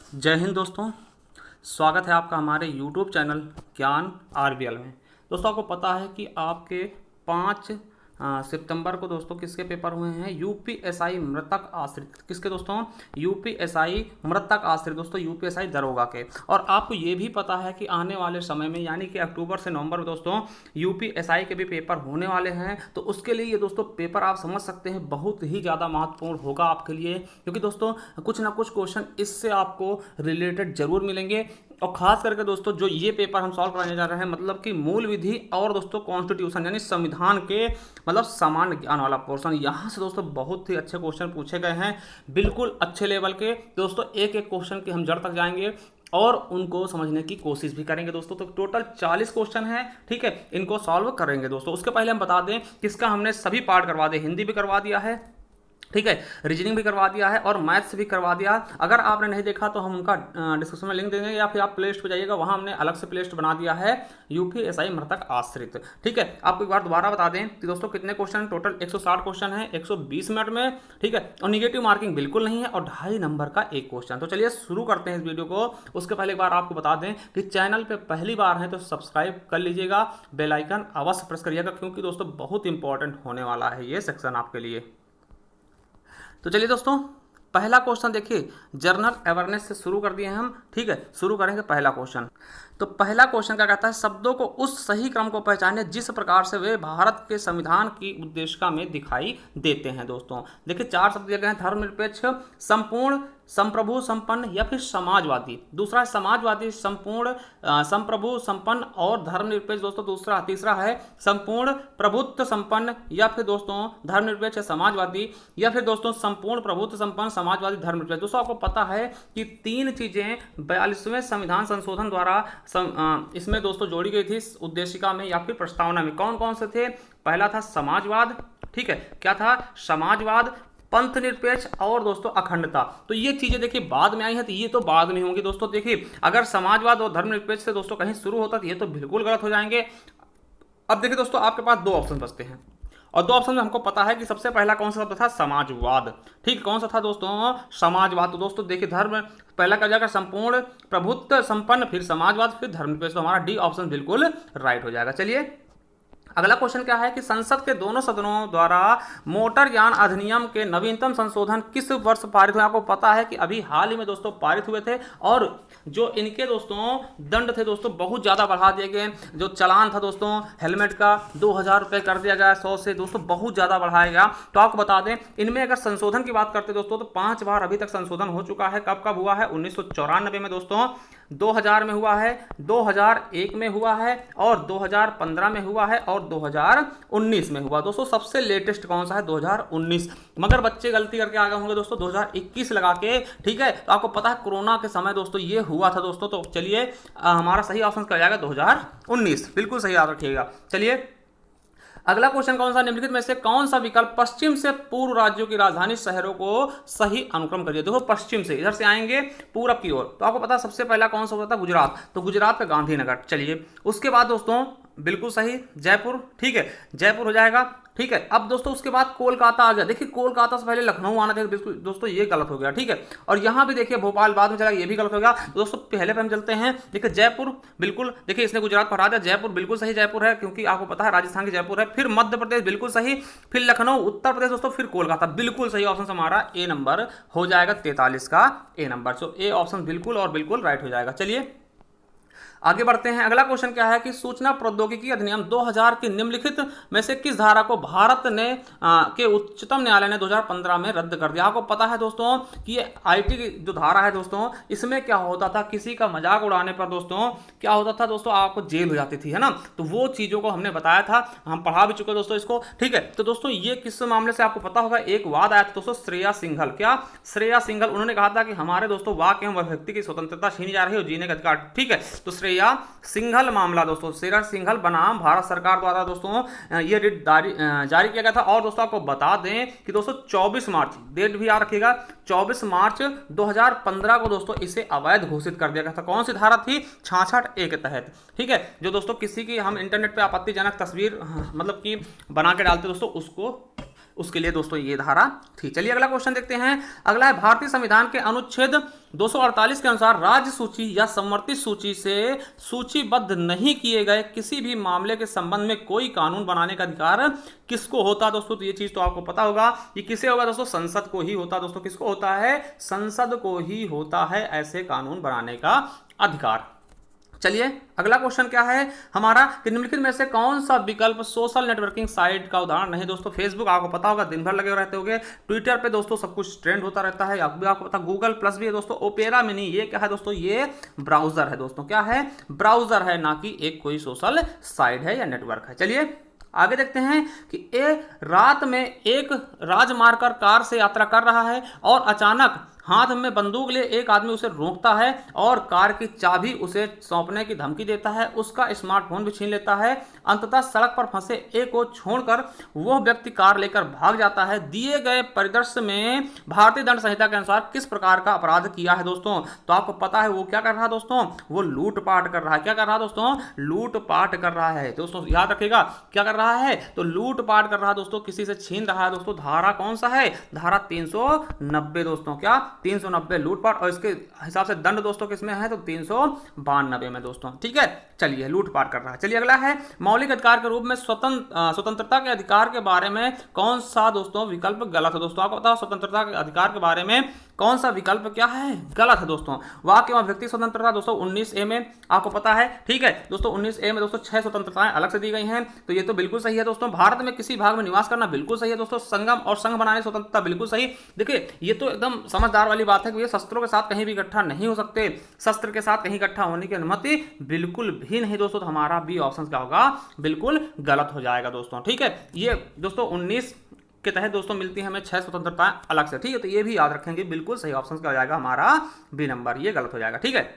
जय हिंद दोस्तों। स्वागत है आपका हमारे YouTube चैनल ज्ञान आरबीएल में। दोस्तों आपको पता है कि आपके 5 सितंबर को दोस्तों किसके पेपर हुए हैं? यूपीएसआई मृतक आश्रित। किसके दोस्तों? यूपीएसआई मृतक आश्रित दोस्तों, यूपीएसआई दरोगा के। और आपको ये भी पता है कि आने वाले समय में यानी कि अक्टूबर से नवंबर में दोस्तों यूपीएसआई के भी पेपर होने वाले हैं। तो उसके लिए ये दोस्तों पेपर आप समझ सकते हैं बहुत ही ज़्यादा महत्वपूर्ण होगा आपके लिए, क्योंकि दोस्तों कुछ ना कुछ क्वेश्चन इससे आपको रिलेटेड जरूर मिलेंगे। और खास करके दोस्तों जो ये पेपर हम सॉल्व कराने जा रहे हैं, मतलब कि मूल विधि और दोस्तों कॉन्स्टिट्यूशन यानी संविधान के मतलब सामान्य ज्ञान वाला पोर्शन, यहाँ से दोस्तों बहुत ही अच्छे क्वेश्चन पूछे गए हैं, बिल्कुल अच्छे लेवल के। दोस्तों एक एक क्वेश्चन के हम जड़ तक जाएंगे और उनको समझने की कोशिश भी करेंगे दोस्तों। तो टोटल 40 क्वेश्चन है, ठीक है, इनको सॉल्व करेंगे दोस्तों। उसके पहले हम बता दें किसका हमने सभी पार्ट करवा दिए, हिंदी भी करवा दिया है, ठीक है, रीजनिंग भी करवा दिया है और मैथ्स भी करवा दिया। अगर आपने नहीं देखा तो हम उनका डिस्क्रिप्शन में लिंक देंगे, या फिर आप प्ले लिस्ट पे जाइएगा, वहाँ हमने अलग से प्ले लिस्ट बना दिया है यूपीएसआई मृतक आश्रित। ठीक है, आपको एक बार दोबारा बता दें कि दोस्तों कितने क्वेश्चन, टोटल 160 क्वेश्चन है 120 मिनट में, ठीक है, और निगेटिव मार्किंग बिल्कुल नहीं है और 2.5 नंबर का एक क्वेश्चन। तो चलिए शुरू करते हैं इस वीडियो को। उसके पहले एक बार आपको बता दें कि चैनल पर पहली बार है तो सब्सक्राइब कर लीजिएगा, बेल आइकन अवश्य प्रेस करिएगा, क्योंकि दोस्तों बहुत इंपॉर्टेंट होने वाला है ये सेक्शन आपके लिए। तो चलिए दोस्तों पहला क्वेश्चन देखिए, जनरल अवेयरनेस से शुरू कर दिए हैं हम, ठीक है। शुरू करेंगे पहला क्वेश्चन। तो पहला क्वेश्चन क्या कहता है? शब्दों को उस सही क्रम को पहचाने जिस प्रकार से वे भारत के संविधान की उद्देशिका में दिखाई देते हैं। दोस्तों देखिए 4 शब्द दिए गए हैं, धर्मनिरपेक्ष, संपूर्ण, संप्रभु, संपन्न या फिर समाजवादी। दूसरा है समाजवादी, संपूर्ण, संप्रभु, संपन्न और धर्मनिरपेक्ष दोस्तों दूसरा। तीसरा है संपूर्ण, प्रभुत्व, संपन्न या फिर दोस्तों धर्मनिरपेक्ष समाजवादी, या फिर दोस्तों संपूर्ण, प्रभुत्व, संपन्न, समाजवादी, धर्मनिरपेक्ष। दोस्तों आपको पता है कि 3 चीजें 42वें संविधान संशोधन द्वारा इसमें दोस्तों जोड़ी गई थी उद्देशिका में या फिर प्रस्तावना में। कौन कौन से थे? पहला था समाजवाद, ठीक है, क्या था? समाजवाद, पंथ निरपेक्ष और दोस्तों अखंडता। तो ये चीजें देखिए बाद में आई हैं, तो ये तो बाद में होंगी दोस्तों। देखिए अगर समाजवाद और धर्मनिरपेक्ष से दोस्तों कहीं शुरू होता तो ये तो बिल्कुल गलत हो जाएंगे। अब देखिए दोस्तों आपके पास 2 ऑप्शन बचते हैं और 2 ऑप्शन में हमको पता है कि सबसे पहला कौन सा शब्द था? समाजवाद, ठीक, कौन सा था दोस्तों? समाजवाद। तो दोस्तों देखिए धर्म पहला क्या जाएगा? संपूर्ण, प्रभुत्व, संपन्न, फिर समाजवाद, फिर धर्मनिरपेक्ष। तो हमारा डी ऑप्शन बिल्कुल राइट हो जाएगा। चलिए अगला क्वेश्चन क्या है कि संसद के दोनों सदनों द्वारा मोटर यान अधिनियम के नवीनतम संशोधन किस वर्ष पारित हुए? आपको पता है कि अभी हाल ही में दोस्तों पारित हुए थे और जो इनके दोस्तों दंड थे दोस्तों बहुत ज़्यादा बढ़ा दिए गए। जो चालान था दोस्तों हेलमेट का 2000 रुपये कर दिया गया, 100 से दोस्तों बहुत ज़्यादा बढ़ाया गया। तो आपको बता दें इनमें अगर संशोधन की बात करते दोस्तों तो 5 बार अभी तक संशोधन हो चुका है। कब कब हुआ है? 1994 में दोस्तों, 2000 में हुआ है, 2001 में हुआ है और 2015 में हुआ है और 2019 में हुआ। दोस्तों सबसे लेटेस्ट कौन सा है? 2019। मगर बच्चे गलती करके आ गए होंगे दोस्तों 2021 लगा के, ठीक है। तो आपको पता है कोरोना के समय दोस्तों ये हुआ था दोस्तों। तो चलिए हमारा सही ऑप्शन क्या जाएगा? 2019, बिल्कुल सही याद रखिएगा। चलिए अगला क्वेश्चन कौन सा? निम्नलिखित में से कौन सा विकल्प पश्चिम से पूर्व राज्यों की राजधानी शहरों को सही अनुक्रम करिए। देखो पश्चिम से इधर से आएंगे पूरब की ओर, तो आपको पता है सबसे पहला कौन सा होता है? गुजरात। तो गुजरात का गांधीनगर। चलिए उसके बाद दोस्तों बिल्कुल सही जयपुर, ठीक है, जयपुर हो जाएगा, ठीक है। अब दोस्तों उसके बाद कोलकाता आ गया। देखिए कोलकाता से पहले लखनऊ आना चाहिए, बिल्कुल दोस्तों ये गलत हो गया, ठीक है। और यहाँ भी देखिए भोपाल बाद में चला, ये भी गलत हो गया। दोस्तों पहले पे हम चलते हैं, देखिए जयपुर, बिल्कुल देखिए इसने गुजरात को हरा दिया, जयपुर बिल्कुल सही जयपुर है, क्योंकि आपको पता है राजस्थान की जयपुर है। फिर मध्य प्रदेश बिल्कुल सही, फिर लखनऊ, उत्तर प्रदेश दोस्तों, फिर कोलकाता। बिल्कुल सही ऑप्शन हमारा ए नंबर हो जाएगा, 43 का ए नंबर। सो ए ऑप्शन बिल्कुल और बिल्कुल राइट हो जाएगा। चलिए आगे बढ़ते हैं। अगला क्वेश्चन क्या है कि सूचना प्रौद्योगिकी अधिनियम 2000 की निम्नलिखित में से किस धारा को भारत ने के उच्चतम न्यायालय ने 2015 में रद्द कर दिया? आपको पता है दोस्तों कि ये आईटी की जो धारा है दोस्तों, इसमें क्या होता था, किसी का मजाक उड़ाने पर दोस्तों क्या होता था दोस्तों, आपको जेल हो जाती थी, है ना। तो वो चीज़ों को हमने बताया था, हम पढ़ा भी चुके दोस्तों इसको, ठीक है। तो दोस्तों ये किस मामले से आपको पता होगा, एक वाद आया था दोस्तों श्रेया सिंघल। क्या? श्रेया सिंघल, उन्होंने कहा था कि हमारे दोस्तों वाक एवं व्यक्ति की स्वतंत्रता छीनी जा रही है और जीने का अधिकार, ठीक है। तो श्रेया सिंघल मामला दोस्तों, श्रेया सिंघल बनाम भारत सरकार द्वारा दोस्तों ये रिट जारी किया गया था। और दोस्तों आपको बता दें कि दोस्तों 24 मार्च, डेट भी याद रखिएगा, 24 मार्च 2015 को दोस्तों इसे अवैध घोषित कर दिया गया था। कौन सी धारा थी? 66A के तहत, ठीक है। जो दोस्तों किसी की हम इंटरनेट पे आपत्तिजनक तस्वीर मतलब कि बना के डालते दोस्तों, उसके लिए दोस्तों ये धारा थी। चलिए अगला क्वेश्चन देखते हैं। अगला है, भारतीय संविधान के अनुच्छेद 248 के अनुसार राज्य सूची या समवर्ती सूची से सूचीबद्ध नहीं किए गए किसी भी मामले के संबंध में कोई कानून बनाने का अधिकार किसको होता है दोस्तों? तो ये चीज तो आपको पता होगा, ये किसे होगा दोस्तों? संसद को ही होता है दोस्तों। किसको होता है? संसद को ही होता है ऐसे कानून बनाने का अधिकार। चलिए अगला क्वेश्चन क्या है हमारा कि निम्नलिखित में से कौन सा विकल्प सोशल नेटवर्किंग साइट का उदाहरण नहीं? दोस्तों फेसबुक आपको पता होगा, दिन भर लगे रहते होंगे। ट्विटर पे दोस्तों सब कुछ ट्रेंड होता रहता है, आपको पता। गूगल प्लस भी है दोस्तों। ओपेरा मिनी ये क्या है दोस्तों? ये ब्राउजर है दोस्तों। क्या है? ब्राउजर है, ना कि एक कोई सोशल साइट है या नेटवर्क है। चलिए आगे देखते हैं कि रात में एक राजमार्ग पर कार से यात्रा कर रहा है और अचानक हाथ में बंदूक ले एक आदमी उसे रोकता है और कार की चाबी उसे सौंपने की धमकी देता है, उसका स्मार्टफोन भी छीन लेता है। अंततः सड़क पर फंसे एक को छोड़कर वह व्यक्ति कार लेकर भाग जाता है। दिए गए परिदृश्य में भारतीय दंड संहिता के अनुसार किस प्रकार का अपराध किया है दोस्तों? तो आपको पता है वो क्या कर रहा है दोस्तों? वो लूटपाट कर रहा है। क्या कर रहा है दोस्तों? लूटपाट कर रहा है दोस्तों। याद रखिएगा क्या कर रहा है? तो लूटपाट कर रहा है दोस्तों, किसी से छीन रहा है दोस्तों। धारा कौन सा है? धारा 390 दोस्तों। क्या? 390 लूटपाट, और इसके हिसाब से दंड दोस्तों किसमें है? तो 392 में दोस्तों। ठीक है, चलिए लूटपाट कर रहा है। चलिए अगला है, मौलिक अधिकार के रूप में स्वतंत्रता के अधिकार के बारे में कौन सा दोस्तों विकल्प गलत है? दोस्तों आपको बताओ स्वतंत्रता के अधिकार के बारे में कौन सा विकल्प क्या है? गलत है दोस्तों। वाक्य एवं व्यक्ति स्वतंत्रता दोस्तों 19A में आपको पता है। ठीक है दोस्तों, 19A में दोस्तों 6 स्वतंत्रताएं अलग से दी गई हैं, तो ये तो बिल्कुल सही है दोस्तों। भारत में किसी भाग में निवास करना बिल्कुल सही है दोस्तों। संगम और संघ बनाने स्वतंत्रता बिल्कुल सही। देखिए ये तो एकदम समझदार वाली बात है कि ये शस्त्रों के साथ कहीं भी इकट्ठा नहीं हो सकते, शस्त्र के साथ कहीं इकट्ठा होने की अनुमति बिल्कुल भी नहीं दोस्तों। तो हमारा बी ऑप्शन क्या होगा? बिल्कुल गलत हो जाएगा दोस्तों। ठीक है, ये दोस्तों 19 के तहत दोस्तों मिलती है हमें 6 स्वतंत्रताएं अलग से। ठीक है, तो ये भी याद रखेंगे, बिल्कुल सही ऑप्शन क्या हो जाएगा हमारा? बी नंबर, ये गलत हो जाएगा। ठीक है,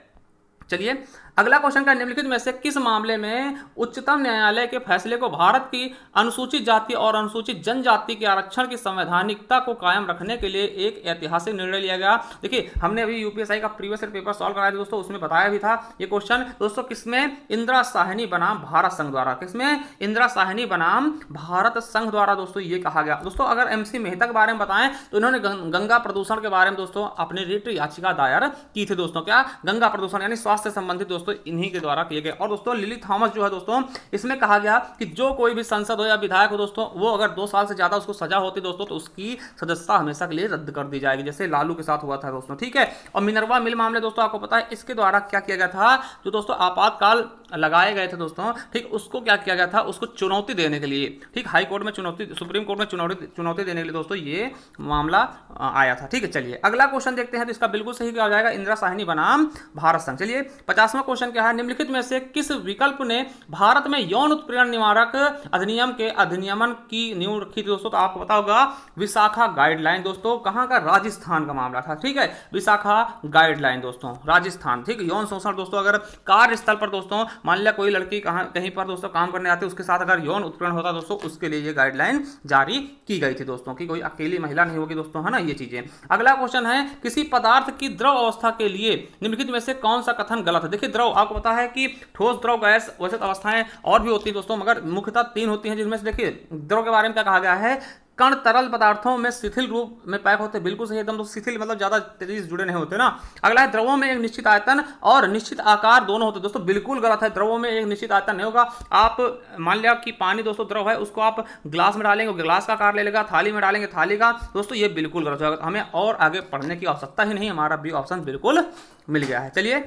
चलिए अगला क्वेश्चन का, निम्नलिखित में से किस मामले में उच्चतम न्यायालय के फैसले को भारत की अनुसूचित जाति और अनुसूचित जनजाति के आरक्षण की संवैधानिकता को कायम रखने के लिए एक ऐतिहासिक निर्णय लिया गया? देखिए हमने अभी यूपीएससी का प्रीवियस ईयर पेपर सॉल्व कराया था दोस्तों, उसमें बताया भी था ये क्वेश्चन दोस्तों। किसमें? इंदिरा साहनी बनाम भारत संघ द्वारा। किसमें? इंदिरा साहनी बनाम भारत संघ द्वारा दोस्तों ये कहा गया दोस्तों। अगर MC मेहता के बारे में बताएं तो इन्होंने गंगा प्रदूषण के बारे में दोस्तों अपनी रिट याचिका दायर की थी दोस्तों। क्या? गंगा प्रदूषण यानी स्वास्थ्य संबंधित दोस्तों इन्हीं के द्वारा किए गए। और दोस्तों लिली थॉमस जो है दोस्तों, इसमें कहा गया कि जो कोई भी सांसद हो या विधायक हो दोस्तों, वो अगर 2 साल से ज्यादा उसको सजा होती दोस्तों तो उसकी सदस्यता हमेशा के लिए रद्द कर दी जाएगी, जैसे लालू के साथ हुआ था दोस्तों। ठीक है, और मिनरवा मिल मामले दोस्तों आपको पता है, इसके द्वारा क्या किया गया था? जो दोस्तों आपातकाल लगाए गए थे दोस्तों, ठीक, उसको क्या किया गया था? उसको चुनौती देने के लिए, ठीक, हाई कोर्ट में चुनौती, सुप्रीम कोर्ट में चुनौती देने के लिए दोस्तों ये मामला आया था। ठीक है, चलिए अगला क्वेश्चन देखते हैं। तो इसका बिल्कुल सही क्या हो जाएगा? इंदिरा साहनी बनाम भारत संघ। चलिए 50वां क्वेश्चन क्या है? निम्नलिखित में से किस विकल्प ने भारत में यौन उत्पीड़न निवारक अधिनियम के अधिनियमन की नींव रखी थी दोस्तों? तो आपको पता होगा विशाखा गाइडलाइन दोस्तों। कहां का? राजस्थान का मामला था। ठीक है, विशाखा गाइडलाइन दोस्तों, राजस्थान। ठीक, यौन शोषण दोस्तों अगर कार्यस्थल पर दोस्तों मान लिया कोई लड़की कहीं पर दोस्तों काम करने आती है, उसके साथ अगर यौन उत्पीड़न होता दोस्तों, उसके लिए ये गाइडलाइन जारी की गई थी दोस्तों, कि कोई अकेली महिला नहीं होगी दोस्तों, है ना, ये चीजें। अगला क्वेश्चन है, किसी पदार्थ की द्रव अवस्था के लिए निम्नलिखित में से कौन सा कथन गलत है? देखिए द्रव आपको पता है कि ठोस, द्रव, गैस, वैसे अवस्थाएं और भी होती है दोस्तों, मगर मुख्यतः 3 होती हैं, जिनमें से देखिए द्रव के बारे में क्या कहा गया है? कण तरल पदार्थों में शिथिल रूप में पैक होते हैं। बिल्कुल सही एकदम, तो शिथिल मतलब ज्यादा तेजी से जुड़े नहीं होते ना। अगला है, द्रवों में एक निश्चित आयतन और निश्चित आकार दोनों होते हैं दोस्तों। बिल्कुल गलत है, द्रवों में एक निश्चित आयतन नहीं होगा। आप मान लिया कि पानी दोस्तों द्रव है, उसको आप ग्लास में डालेंगे, ग्लास का आकार ले लेगा, थाली में डालेंगे, थाली का। दोस्तों ये बिल्कुल गलत होगा, हमें और आगे पढ़ने की आवश्यकता ही नहीं, हमारा बी ऑप्शन बिल्कुल मिल गया है। चलिए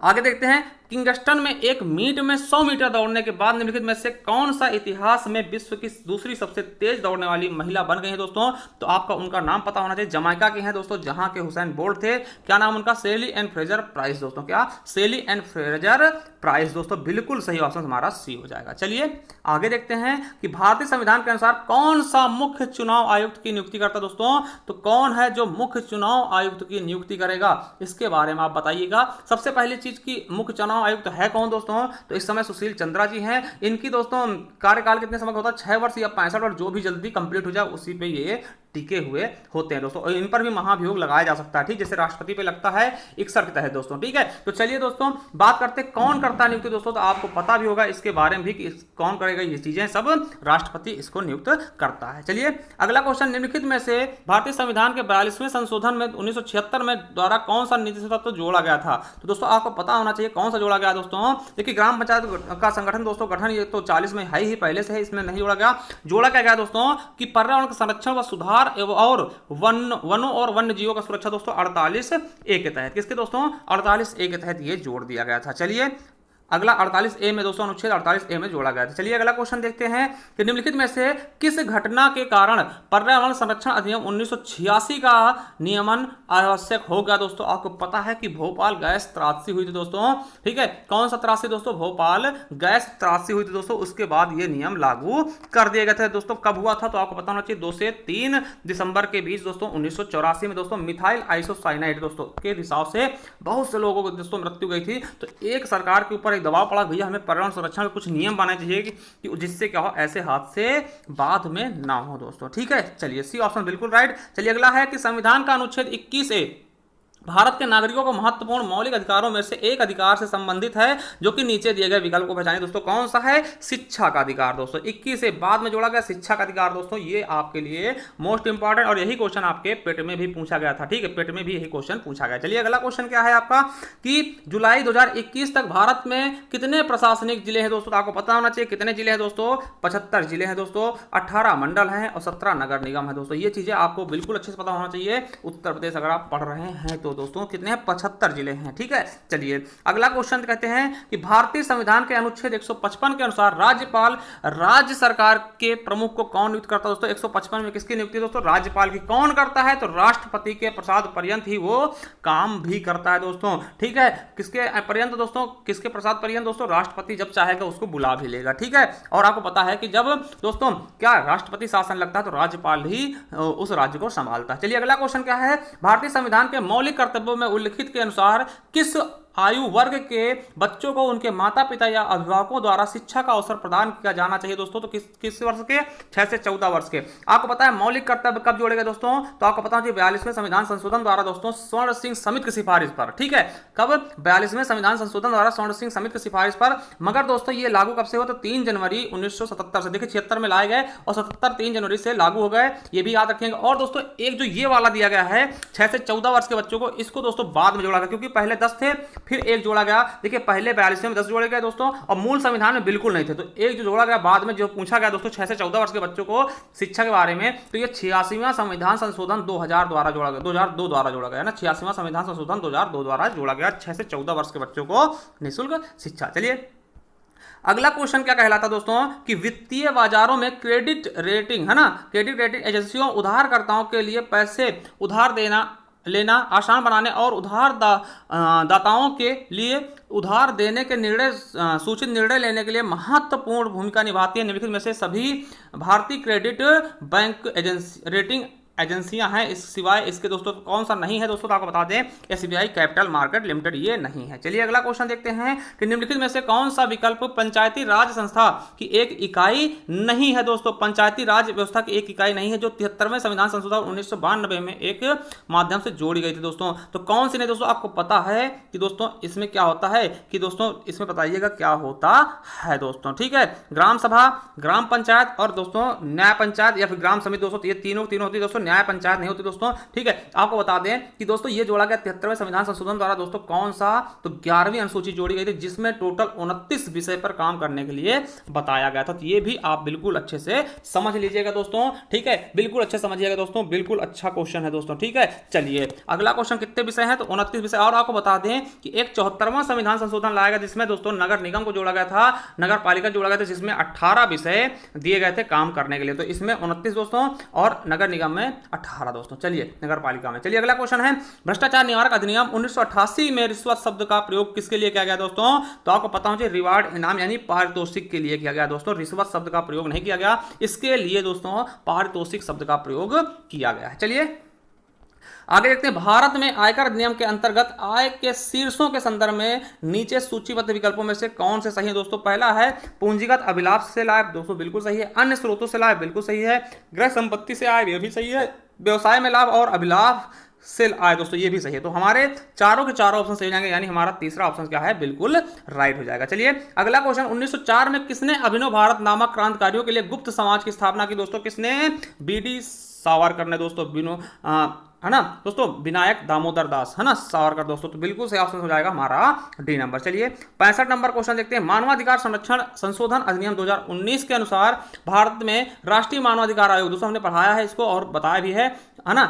आगे देखते हैं, किंगस्टन में 1 मिनट में 100 मीटर दौड़ने के बाद निम्नलिखित में से कौन सा इतिहास में विश्व की दूसरी सबसे तेज दौड़ने वाली महिला बन गई है दोस्तों? तो आपका उनका नाम पता होना चाहिए। जमाइका के हैं दोस्तों, जहां के हुसैन बोल्ट थे। क्या नाम उनका? सेली एंड फ्रेजर प्राइस दोस्तों। क्या? सेली एंड फ्रेजर प्राइस दोस्तों, बिल्कुल सही ऑप्शन हमारा सी हो जाएगा। चलिए आगे देखते हैं कि भारतीय संविधान के अनुसार कौन सा मुख्य चुनाव आयुक्त की नियुक्ति करता दोस्तों? तो कौन है जो मुख्य चुनाव आयुक्त की नियुक्ति करेगा, इसके बारे में आप बताइएगा। सबसे पहली चीज की मुख्य चुनाव आयुक्त है कौन दोस्तों? तो इस समय सुशील चंद्रा जी हैं। इनकी दोस्तों कार्यकाल कितने समय का होता है? 6 वर्ष या 65 वर्ष, जो भी जल्दी कंप्लीट हो जाए उसी पे ये टिके हुए होते हैं दोस्तों, और इन पर भी महाभियोग लगाया जा सकता है, ठीक, जैसे राष्ट्रपति पे लगता है 61 के तहत दोस्तों, ठीक है। तो चलिए दोस्तों बात करते हैं कौन करता है नियुक्ति दोस्तों, तो आपको पता भी होगा इसके बारे में भी कि कौन करेगा ये चीजें, सब राष्ट्रपति इसको नियुक्त करता है। चलिए अगला क्वेश्चन, निम्नलिखित में से भारतीय संविधान के 42वें संशोधन में 1976 में द्वारा कौन सा नीति तत्व जोड़ा गया था। तो दोस्तों आपको पता होना चाहिए कौन सा जोड़ा गया दोस्तों। देखिए ग्राम पंचायत का संगठन दोस्तों गठन ये तो 40 में है ही पहले से है, इसमें नहीं जोड़ा गया। जोड़ा क्या गया दोस्तों कि पर्यावरण का संरक्षण व सुधार और वनों और वन्य जीवों का सुरक्षा दोस्तों 48A के तहत, किसके दोस्तों 48A के तहत ये जोड़ दिया गया था। चलिए अगला 48A में दोस्तों अनुच्छेद 48A में जोड़ा गया था। चलिए अगला क्वेश्चन देखते हैं कि निम्नलिखित में से किस घटना के कारण पर्यावरण संरक्षण अधिनियम 1986 का नियमन आवश्यक हो गया दोस्तों। आपको पता है कि भोपाल गैस त्रासदी हुई थी दोस्तों, ठीक है, कौन सा त्रासदी दोस्तों, भोपाल गैस त्रासदी हुई थी दोस्तों, उसके बाद ये नियम लागू कर दिए गए थे दोस्तों। कब हुआ था तो आपको पता होना चाहिए 2 से 3 दिसंबर के बीच दोस्तों 1984 में दोस्तों। मिथाइल आइसोसाइनाइड दोस्तों के रिसाव से बहुत से लोगों को दोस्तों मृत्यु गई थी, तो एक सरकार के ऊपर दबाव पड़ा, भैया हमें पर्यावरण संरक्षण के कुछ नियम बनाने चाहिए कि जिससे क्या हो ऐसे हादसे बाद में ना हो दोस्तों, ठीक है। चलिए सी ऑप्शन बिल्कुल राइट। चलिए अगला है कि संविधान का अनुच्छेद 21A भारत के नागरिकों को महत्वपूर्ण मौलिक अधिकारों में से एक अधिकार से संबंधित है, जो कि नीचे दिए गए विकल्प को पहचानिए दोस्तों। कौन सा है, शिक्षा का अधिकार दोस्तों। 21 से बाद में जोड़ा गया शिक्षा का अधिकार दोस्तों, ये आपके लिए मोस्ट इंपॉर्टेंट, और यही क्वेश्चन आपके पेट में भी पूछा गया था, ठीक है, पेट में भी यही क्वेश्चन पूछा गया। चलिए अगला क्वेश्चन क्या है आपका कि जुलाई 2021 तक भारत में कितने प्रशासनिक जिले हैं दोस्तों। तो आपको पता होना चाहिए कितने जिले हैं दोस्तों, 75 जिले हैं दोस्तों, 18 मंडल हैं और 17 नगर निगम है दोस्तों। ये चीजें आपको बिल्कुल अच्छे से पता होना चाहिए। उत्तर प्रदेश अगर आप पढ़ रहे हैं तो दोस्तों कितने हैं, 75 जिले हैं, ठीक है। चलिए अगला क्वेश्चन कहते हैं कि भारतीय संविधान के अनुच्छेद 155 के अनुसार राज्यपाल राज्य सरकार के प्रमुख को कौन नियुक्त करता है दोस्तों। 155 में किसकी नियुक्ति दोस्तों, राज्यपाल की। कौन करता है तो राष्ट्रपति के प्रसाद पर्यंत ही वो काम भी करता है दोस्तों, ठीक है। किसके पर्यंत दोस्तों, किसके प्रसाद पर्यंत दोस्तों, राष्ट्रपति जब चाहेगा उसको बुला भी लेगा, ठीक है। और आपको पता है कि जब दोस्तों क्या राष्ट्रपति शासन लगता है तो राज्यपाल ही उस राज्य को संभालता है। चलिए अगला क्वेश्चन क्या है, भारतीय संविधान के मौलिक कर्तव्यों में उल्लिखित के अनुसार किस आयु वर्ग के बच्चों को उनके माता पिता या अभिभावकों द्वारा शिक्षा का अवसर प्रदान किया जाना चाहिए दोस्तों। तो किस वर्ष के, 6 से 14 वर्ष के। आपको पता है मौलिक कर्तव्य कब जोड़े गए दोस्तों, तो आपको पता है 42वें संविधान संशोधन द्वारा दोस्तों स्वर्ण सिंह समिति की सिफारिश पर, ठीक है। कब, 42वें संविधान संशोधन द्वारा स्वर्ण सिंह समिति की सिफारिश पर। मगर दोस्तों ये लागू कब से हुआ, तो 3 जनवरी 1977 से। देखिए 76 में लाए गए और 77 3 जनवरी से लागू हो गए, ये भी याद रखेंगे। और दोस्तों एक जो ये वाला दिया गया है 6 से 14 वर्ष के बच्चों को, इसको दोस्तों बाद में जोड़ा गया, क्योंकि पहले 10 थे फिर एक जोड़ा गया। देखिए पहले 42 में 10 जोड़े गए दोस्तों, और मूल संविधान में बिल्कुल नहीं थे, तो एक जो जोड़ा गया बाद में जो पूछा गया दोस्तों 6 से 14 वर्ष के बच्चों को शिक्षा के बारे में, तो ये 86वां संविधान संशोधन 2000 द्वारा जोड़ा गया, 2002 द्वारा जोड़ा गया ना, 86वां संविधान संशोधन 2002 द्वारा जोड़ा गया 6 से 14 वर्ष के बच्चों को निःशुल्क शिक्षा। चलिए अगला क्वेश्चन क्या कहलाता दोस्तों कि वित्तीय बाजारों में क्रेडिट रेटिंग है ना, क्रेडिट रेटिंग एजेंसियों उधारकर्ताओं के लिए पैसे उधार लेना आसान बनाने और दाताओं के लिए उधार देने के निर्णय सूचित निर्णय लेने के लिए महत्वपूर्ण भूमिका निभाती है। निम्नलिखित में से सभी भारतीय क्रेडिट बैंक एजेंसी रेटिंग एजेंसियां हैं, इस सिवाय इसके दोस्तों कौन सा नहीं है दोस्तों, तो आपको बता दें एसबीआई कैपिटल मार्केट लिमिटेड ये नहीं है। चलिए अगला क्वेश्चन देखते हैं कि निम्नलिखित में से कौन सा विकल्प पंचायती राज संस्था की एक इकाई नहीं है दोस्तों। पंचायती राज व्यवस्था की एक इकाई नहीं है, जो 73वें संविधान संशोधन 1992 में एक माध्यम से जोड़ी गई थी दोस्तों। तो कौन सी नहीं दोस्तों, आपको पता है कि दोस्तों इसमें क्या होता है कि दोस्तों इसमें बताइएगा क्या होता है दोस्तों, ठीक है। ग्राम सभा, ग्राम पंचायत और दोस्तों न्याय पंचायत या फिर ग्राम समिति दोस्तों, ये तीनों होती है दोस्तों, न्याय पंचायत नहीं होती दोस्तों, ठीक है। आपको बता दें कि दोस्तों ये जोड़ा गया 73वें संविधान संशोधन द्वारा दोस्तों, कौन सा, तो 11वीं अनुसूची जोड़ी गई थी, जिसमें टोटल 29 विषय पर काम करने के लिए बताया गया था। तो ये भी आप बिल्कुल अच्छे से समझ लीजिएगा दोस्तों, ठीक है, बिल्कुल अच्छे समझिएगा दोस्तों, बिल्कुल अच्छा क्वेश्चन है दोस्तों, ठीक है। चलिए अगला क्वेश्चन कितने विषय हैं, तो 29 विषय। और आपको बता दें कि एक 74वां संविधान संशोधन लाया गया, जिसमें दोस्तों नगर निगम को जोड़ा गया था, नगर पालिका जोड़ा गया था, जिसमें 18 विषय दिए गए थे काम करने के लिए। तो इसमें 29 दोस्तों और नगर निगम में 18 दोस्तों। चलिए नगर पालिका में। चलिए अगला क्वेश्चन है भ्रष्टाचार निवारक अधिनियम 1988 में रिश्वत शब्द का प्रयोग किसके लिए किया गया दोस्तों, तो आपको पता होना चाहिए रिवार्ड इनाम यानी पारितोषिक के लिए किया गया दोस्तों, रिश्वत शब्द का प्रयोग नहीं किया गया, इसके लिए दोस्तों पारितोषिक शब्द का प्रयोग किया गया है। चलिए आगे देखते हैं, भारत में आयकर अधिनियम के अंतर्गत आय के शीर्षों के संदर्भ में नीचे सूचीबद्ध विकल्पों में से कौन से सही है दोस्तों। पहला है पूंजीगत अभिलाष से लाभ, दोस्तों बिल्कुल सही है। अन्य स्रोतों से लाभ, बिल्कुल सही है। गृह संपत्ति से आय, यह भी सही है। व्यवसाय में लाभ और अभिलाष से आय, दोस्तों ये भी सही है। तो हमारे चारों के चारों ऑप्शन सही हो जाएंगे, यानी हमारा तीसरा ऑप्शन क्या है, बिल्कुल राइट हो जाएगा। चलिए अगला क्वेश्चन, 1904 में किसने अभिनव भारत नामक क्रांतिकारियों के लिए गुप्त समाज की स्थापना की दोस्तों। किसने, बीडी सावरकर ने दोस्तों, है ना दोस्तों, विनायक दामोदर दास, है ना, सावरकर दोस्तों। तो बिल्कुल सही ऑप्शन हो जाएगा हमारा डी नंबर। चलिए 65 नंबर क्वेश्चन देखते हैं, मानवाधिकार संरक्षण संशोधन अधिनियम 2019 के अनुसार भारत में राष्ट्रीय मानवाधिकार आयोग, दोस्तों हमने पढ़ाया है इसको और बताया भी है ना,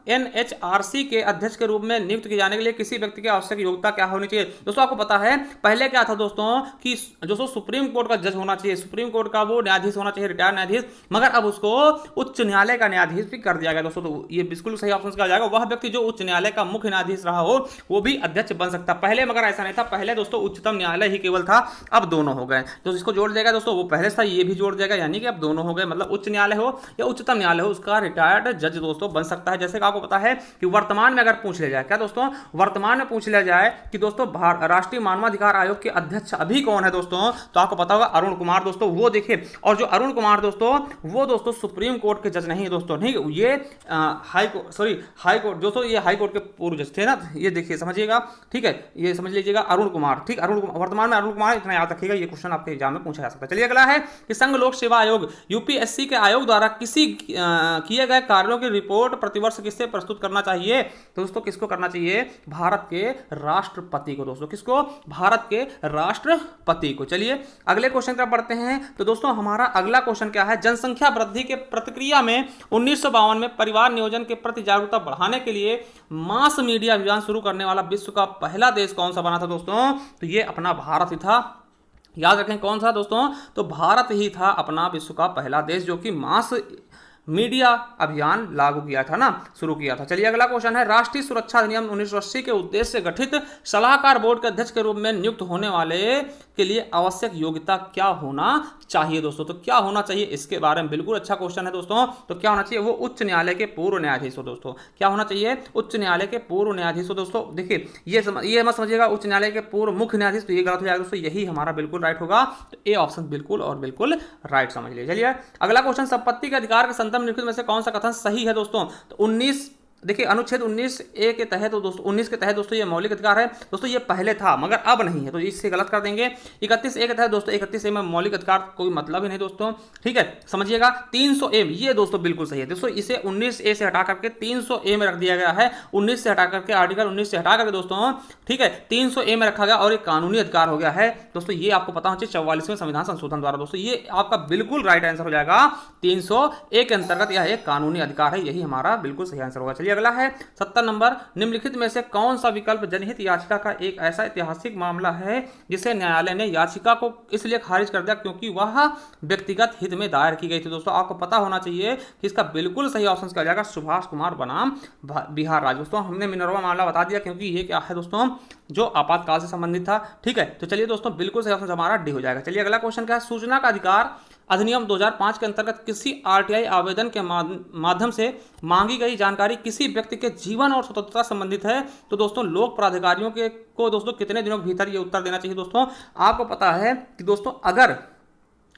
NHRC के अध्यक्ष के रूप में नियुक्त किए जाने के लिए किसी व्यक्ति की आवश्यक योग्यता क्या होनी चाहिए। दोस्तों आपको पता है पहले क्या था दोस्तों कि दोस्तों सुप्रीम कोर्ट का जज होना चाहिए, सुप्रीम कोर्ट का वो न्यायाधीश होना चाहिए, रिटायर्ड न्यायाधीश, मगर अब उसको उच्च न्यायालय का न्यायाधीश भी कर दिया गया दोस्तों। तो ये बिल्कुल सही ऑप्शन क्या जाएगा, वह व्यक्ति जो उच्च न्यायालय का मुख्य न्यायाधीश रहा हो वो भी अध्यक्ष बन सकता। पहले मगर ऐसा नहीं था, पहले दोस्तों उच्चतम न्यायालय ही केवल था, अब दोनों हो गए। तो इसको जोड़ देगा दोस्तों, वो पहले था ये भी जोड़ देगा, यानी कि अब दोनों हो गए, मतलब उच्च न्यायालय हो या उच्चतम न्यायालय हो, उसका रिटायर्ड जज दोस्तों बन सकता है। जैसे कि आपको पता है कि वर्तमान में अगर पूछ लिया जाए, क्या दोस्तों वर्तमान में पूछ लिया जाए कि दोस्तों राष्ट्रीय मानवाधिकार आयोग के अध्यक्ष अभी कौन है दोस्तों, तो आपको पता होगा अरुण कुमार दोस्तों, वो देखिए। और जो अरुण कुमार दोस्तों, वो दोस्तों सुप्रीम कोर्ट के जज नहीं है दोस्तों, नहीं, ये हाई कोर्ट दोस्तों, ये हाई कोर्ट के पूर्व जज थे ना, ये देखिए समझिएगा, ठीक है, ये समझ लीजिएगा अरुण कुमार, ठीक, वर्तमान में अरुण कुमार, इतना याद रखिएगा, ये क्वेश्चन आपके एग्जाम में पूछा जा सकता है। चलिए अगला है कि संघ लोक सेवा आयोग यूपीएससी के आयोग द्वारा किसी किए गए कार्यों की रिपोर्ट प्रतिवर्ष किससे प्रस्तुत करना चाहिए। तो दोस्तों किसको करना चाहिए, भारत के राष्ट्रपति को दोस्तों, किसको, भारत के राष्ट्रपति को। चलिए अगले क्वेश्चन की तरफ बढ़ते हैं। तो दोस्तों हमारा अगला क्वेश्चन क्या है, जनसंख्या वृद्धि के प्रतिक्रिया में 1952 में परिवार नियोजन के प्रति जागरूकता बढ़ाने के लिए मास मीडिया अभियान शुरू करने वाला विश्व का पहला देश कौन सा बना था दोस्तों, तो ये अपना भारत ही था। याद रखें कौन सा दोस्तों, तो भारत ही था अपना विश्व का पहला देश जो कि मास मीडिया अभियान लागू किया था ना, शुरू किया था। चलिए अगला क्वेश्चन है, राष्ट्रीय सुरक्षा अधिनियम 1980 के उद्देश्य से गठित सलाहकार बोर्ड के अध्यक्ष के रूप में नियुक्त होने वाले के लिए आवश्यक योग्यता क्या होना चाहिए दोस्तों। तो क्या होना चाहिए, इसके बारे में बिल्कुल अच्छा क्वेश्चन है दोस्तों। तो क्या होना चाहिए, वो उच्च न्यायालय के पूर्व न्यायाधीश हो दोस्तों, क्या होना चाहिए, उच्च न्यायालय के पूर्व न्यायाधीश हो दोस्तों। देखिए ये मत समझिएगा उच्च न्यायालय के पूर्व मुख्य न्यायाधीश, तो ये गलत हो जाएगा दोस्तों, यही हमारा बिल्कुल राइट होगा। तो ए ऑप्शन बिल्कुल और बिल्कुल राइट समझ लीजिए। चलिए अगला क्वेश्चन, संपत्ति के अधिकार के संदर्भ निम्नलिखित में से कौन सा कथन सही है दोस्तों। तो 19 देखिए अनुच्छेद 19A के तहत तो दोस्तों 19 के तहत दोस्तों ये मौलिक अधिकार है दोस्तों, ये पहले था मगर अब नहीं है, तो इससे गलत कर देंगे। 31A के तहत दोस्तों 31A में मौलिक अधिकार कोई मतलब ही नहीं दोस्तों, ठीक है, समझिएगा। 300A ये दोस्तों बिल्कुल सही है दोस्तों, इसे 19A से हटा करके 300A में रख दिया गया है, 19 से हटा करके आर्टिकल 19 से हटा करके दोस्तों, ठीक है, 300A में रखा गया और एक कानूनी अधिकार हो गया है दोस्तों। ये आपको पता होना चाहिए 44वें संविधान संशोधन द्वारा दोस्तों, ये आपका बिल्कुल राइट आंसर हो जाएगा। 300A के अंतर्गत यह एक कानूनी अधिकार है, यही हमारा बिल्कुल सही आंसर होगा। चलिए अगला है 70 नंबर, निम्नलिखित में से कौन सा विकल्प जनहित याचिका का एक ऐसा ऐतिहासिक मामला है जिसे न्यायालय ने याचिका को इसलिए खारिज कर दिया क्योंकि वह व्यक्तिगत हित में दायर की गई थी दोस्तों। आपको पता होना चाहिए कि इसका बिल्कुल सही ऑप्शन क्या जाएगा, सुभाष कुमार बनाम बिहार राज्य दोस्तों। हमने मिनरवा मामला बता दिया क्योंकि ये क्या है दोस्तों, जो आपातकाल से संबंधित था, ठीक है। तो चलिए दोस्तों बिल्कुल सही ऑप्शन हमारा डी हो जाएगा। चलिए अगला क्वेश्चन क्या है, सूचना का अधिकार अधिनियम 2005 के अंतर्गत किसी आरटीआई आवेदन के माध्यम से मांगी गई जानकारी किसी व्यक्ति के जीवन और स्वतंत्रता संबंधित है, तो दोस्तों लोक प्राधिकारियों के को दोस्तों कितने दिनों के भीतर ये उत्तर देना चाहिए दोस्तों। आपको पता है कि दोस्तों अगर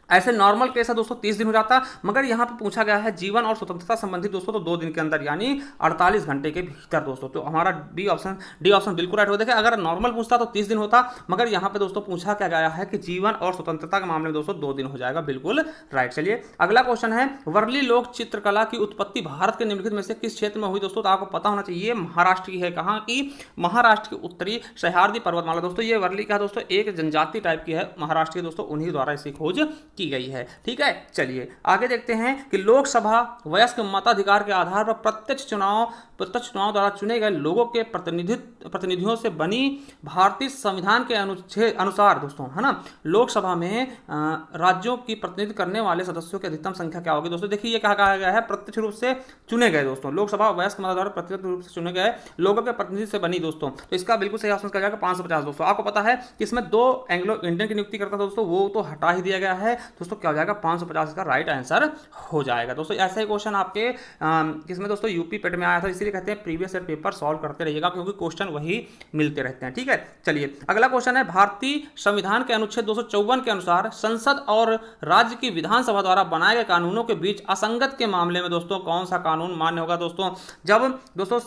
ऐसे नॉर्मल केस है दोस्तों 30 दिन हो जाता, मगर यहाँ पे पूछा गया है जीवन और स्वतंत्रता संबंधित दोस्तों, तो 2 दिन के अंदर यानी 48 घंटे के भीतर दोस्तों। तो हमारा डी ऑप्शन बिल्कुल राइट हो। देखिए अगर नॉर्मल पूछता तो 30 दिन होता, मगर यहाँ पे दोस्तों पूछा क्या गया है कि जीवन और स्वतंत्रता के मामले में दोस्तों 2 दिन हो जाएगा, बिल्कुल राइट। चलिए अगला क्वेश्चन है, वर्ली लोक चित्रकला की उत्पत्ति भारत के निम्नलिखित में से किस क्षेत्र में हुई दोस्तों। तो आपको पता होना चाहिए महाराष्ट्र की है, कहाँ की, महाराष्ट्र की उत्तरी सह्याद्री पर्वतमाला दोस्तों। ये वर्ली का दोस्तों एक जनजाति टाइप की है महाराष्ट्र की दोस्तों, उन्हीं द्वारा इसकी खोज की गई है, ठीक है। चलिए आगे देखते हैं कि लोकसभा वयस्क मताधिकार के आधार पर प्रत्यक्ष चुनाव द्वारा चुने गए लोगों के प्रतिनिधियों से बनी भारतीय संविधान के अनुसार दोस्तों, है ना, लोकसभा में राज्यों की प्रतिनिधित्व करने वाले सदस्यों की अधिकतम संख्या क्या होगी दोस्तों। देखिए ये क्या कहा गया है, प्रत्यक्ष रूप से चुने गए दोस्तों, लोकसभा वयस्क मताधिकार प्रत्यक्ष रूप से चुने गए लोगों के प्रतिनिधि से बनी दोस्तों। तो इसका बिल्कुल सही ऑप्शन क्या जाएगा 550 दोस्तों। आपको पता है कि इसमें 2 एंग्लो इंडियन की नियुक्ति करता था दोस्तों, वो तो हटा ही दिया गया है, दोस्तों क्या हो जाएगा 550 इसका राइट आंसर हो जाएगा। दोस्तों ऐसा ही क्वेश्चन आपके किसमें दोस्तों यूपी पेट में आया था, इसीलिए कहते हैं प्रीवियस ईयर पेपर सॉल्व करते रहिएगा क्योंकि क्वेश्चन वही मिलते रहते हैं। ठीक है, चलिए अगला क्वेश्चन है, भारतीय संविधान के अनुच्छेद 254 के अनुसार संसद और राज्य की विधानसभा द्वारा बनाए गए कानूनों के बीच असंगत के मामले में दोस्तों कौन सा कानून मान्य होगा। दोस्तों जब दोस्तों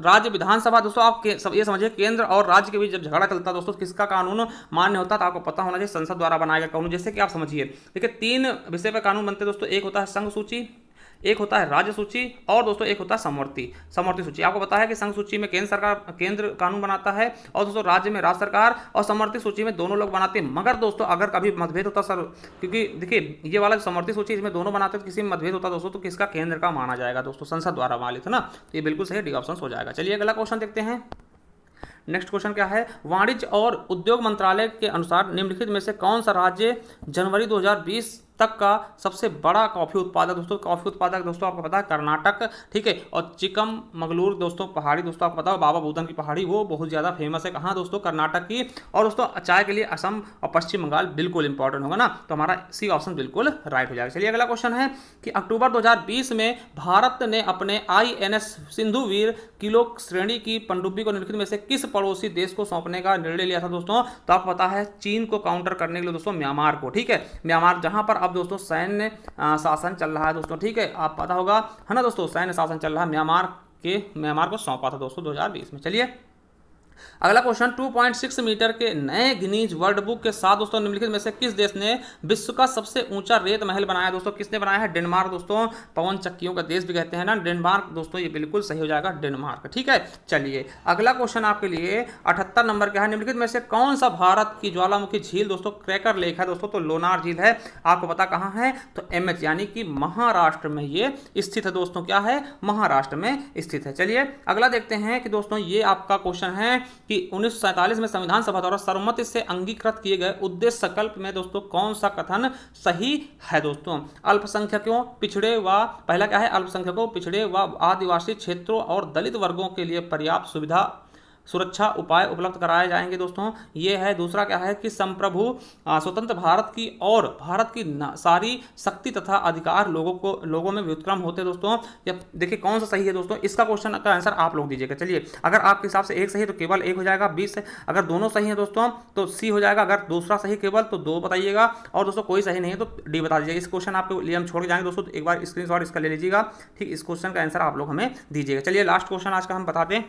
राज्य विधानसभा दोस्तों आप सब ये समझिए केंद्र और राज्य के बीच जब झगड़ा चलता है दोस्तों किसका कानून मान्य होता है, तो आपको पता होना चाहिए संसद द्वारा बनाए गए कानून। जैसे कि आप समझिए देखिए 3 विषय पर कानून बनते हैं दोस्तों, एक होता है संघ सूची, एक होता है राज्य सूची और दोस्तों एक होता है समवर्ती सूची। आपको पता है कि संघ सूची में केंद्र कानून बनाता है और दोस्तों राज्य में राज्य सरकार, और समवर्ती सूची में दोनों लोग बनाते हैं। मगर दोस्तों अगर कभी मतभेद होता सर, क्योंकि देखिए ये वाला समवर्ती सूची इसमें दोनों बनाते हैं, तो किसी में मतभेद होता दोस्तों तो किसका केंद्र का माना जाएगा दोस्तों, संसद द्वारा मान लेते ना, तो ये बिल्कुल सही डी ऑप्शन हो जाएगा। चलिए अगला क्वेश्चन देखते हैं। नेक्स्ट क्वेश्चन क्या है, वाणिज्य और उद्योग मंत्रालय के अनुसार निम्नलिखित में से कौन सा राज्य जनवरी 2020 तक का सबसे बड़ा कॉफी उत्पादक। दोस्तों कॉफी उत्पादक दोस्तों आपको पता है कर्नाटक, ठीक है, और चिकमगलूर दोस्तों पहाड़ी दोस्तों आपको पता है बाबा बुदन की पहाड़ी वो बहुत ज़्यादा फेमस है, कहाँ दोस्तों कर्नाटक की। और दोस्तों चाय के लिए असम और पश्चिम बंगाल बिल्कुल इंपॉर्टेंट होगा ना, तो हमारा सी ऑप्शन बिल्कुल राइट हो जाएगा। चलिए अगला क्वेश्चन है कि अक्टूबर 2020 में भारत ने अपने INS सिंधुवीर किलो श्रेणी की पनडुब्बी को निम्नलिखित में से किस पड़ोसी देश को सौंपने का निर्णय लिया था दोस्तों, तो आपको पता है चीन को काउंटर करने के लिए दोस्तों म्यांमार को, ठीक है, म्यांमार जहां पर अब दोस्तों सैन्य शासन चल रहा है दोस्तों, ठीक है, आप पता होगा है ना दोस्तों, सैन्य शासन चल रहा है म्यांमार को सौंपा था दोस्तों 2020 में। चलिए अगला क्वेश्चन 2.6 मीटर के नए गिनीज वर्ल्ड बुक के साथ दोस्तों निम्नलिखित में से किस देश ने विश्व का सबसे ऊंचा रेत महल बनाया दोस्तों, किसने बनाया है, डेनमार्क दोस्तों, पवन चक्कियों का देश भी कहते हैं ना डेनमार्क दोस्तों, ये बिल्कुल सही हो जाएगा डेनमार्क। ठीक है, चलिए अगला क्वेश्चन आपके लिए 78 नंबर का है, निम्नलिखित में से कौन सा भारत की ज्वालामुखी झील दोस्तों क्रैकर लेक है दोस्तों, तो लोनार झील है, आपको पता कहां है, तो MH यानी कि महाराष्ट्र में ये स्थित है दोस्तों, क्या है, महाराष्ट्र में स्थित है। चलिए अगला देखते हैं कि दोस्तों ये आपका क्वेश्चन है कि 1947 में संविधान सभा द्वारा सर्वमति से अंगीकृत किए गए उद्देश्य संकल्प में दोस्तों कौन सा कथन सही है दोस्तों, अल्पसंख्यकों पिछड़े व पहला क्या है, अल्पसंख्यकों पिछड़े व आदिवासी क्षेत्रों और दलित वर्गों के लिए पर्याप्त सुविधा सुरक्षा उपाय उपलब्ध कराए जाएंगे दोस्तों, ये है। दूसरा क्या है कि संप्रभु स्वतंत्र भारत की और भारत की सारी शक्ति तथा अधिकार लोगों में व्युत्क्रम होते दोस्तों। या देखिए कौन सा सही है दोस्तों, इसका क्वेश्चन का आंसर आप लोग दीजिएगा। चलिए अगर आपके हिसाब से एक सही है तो केवल एक हो जाएगा, 20 है, अगर दोनों सही है दोस्तों तो सी हो जाएगा, अगर दूसरा सही केवल तो 2 बताइएगा, और दोस्तों कोई सही नहीं है तो डी बता दीजिएगा। इस क्वेश्चन आपके लिए हम छोड़ के जाएंगे दोस्तों, तो एक बार स्क्रीनशॉट इसका ले लीजिएगा, ठीक, इस क्वेश्चन का आंसर आप लोग हमें दीजिएगा। चलिए लास्ट क्वेश्चन आज का हम बताते हैं,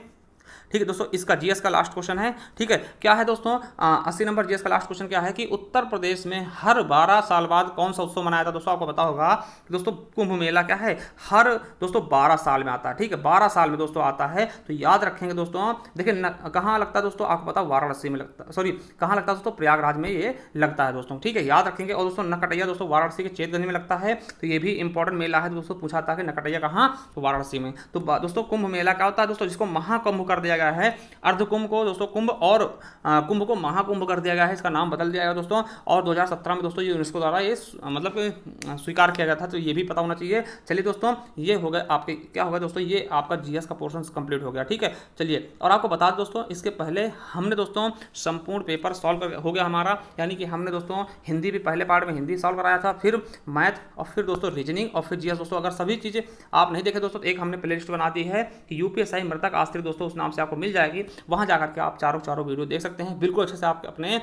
ठीक है दोस्तों, इसका जीएस का लास्ट क्वेश्चन है, ठीक है, क्या है दोस्तों 80 नंबर जीएस का लास्ट क्वेश्चन क्या है कि उत्तर प्रदेश में हर 12 साल बाद कौन सा उत्सव मनाया था दोस्तों, आपको पता होगा दोस्तों कुंभ मेला क्या है, हर दोस्तों 12 साल में आता है, ठीक है, 12 साल में दोस्तों आता है, तो याद रखेंगे दोस्तों। देखिए कहाँ लगता है दोस्तों, आपको पता वाराणसी में लगता है, सॉरी कहाँ लगता है दोस्तों, प्रयागराज में ये लगता है दोस्तों, ठीक है, याद रखेंगे। और दोस्तों नकटैया दोस्तों वाराणसी के चेतगंज में लगता है, तो ये भी इंपॉर्टेंट मेला है दोस्तों, पूछा था कि नकटैया कहाँ, तो वाराणसी में। तो दोस्तों कुंभ मेला क्या होता है दोस्तों, जिसको महाकुंभ कर दिया गया है, अर्धकुंभ को दोस्तों कुंभ और कुंभ को महाकुंभ कर दिया गया है, इसका नाम बदल दिया गया दोस्तों। और 2017 में दोस्तों ये यूनेस्को द्वारा ये मतलब स्वीकार किया गया था, तो ये भी पता होना चाहिए। चलिए दोस्तों ये हो गया आपके, क्या होगा दोस्तों, ये आपका जीएस का पोर्शन कंप्लीट हो गया, ठीक है। चलिए और आपको बता दोस्तों इसके पहले हमने दोस्तों संपूर्ण पेपर सॉल्व हो गया हमारा, यानी कि हमने दोस्तों हिंदी भी पहले पार्ट में हिंदी सॉल्व कराया था, फिर मैथ और फिर दोस्तों रीजनिंग और फिर जीएस दोस्तों। अगर सभी चीज़ें आप नहीं देखे दोस्तों, एक हमने प्लेलिस्ट बना दी है कि यूपीएसआई मृतक आश्रित दोस्तों, उस नाम से आपको मिल जाएगी, वहाँ जाकर के आप चारों वीडियो देख सकते हैं, बिल्कुल अच्छे से आप अपने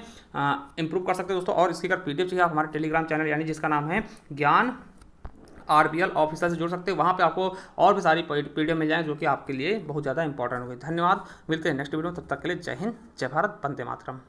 इंप्रूव कर सकते हैं दोस्तों। और इसकी अगर पीडीएफ चाहिए आप हमारे टेलीग्राम चैनल यानी जिसका नाम है ज्ञान RBL ऑफिसर से जुड़ सकते हैं, वहाँ पे आपको और भी सारी पीडीएफ मिल जाएंगे जो कि आपके लिए बहुत ज़्यादा इंपॉर्टेंट होगी। धन्यवाद, मिलते हैं नेक्स्ट वीडियो में, तब तक के लिए जय हिंद, जय भारत, वंदे मातरम।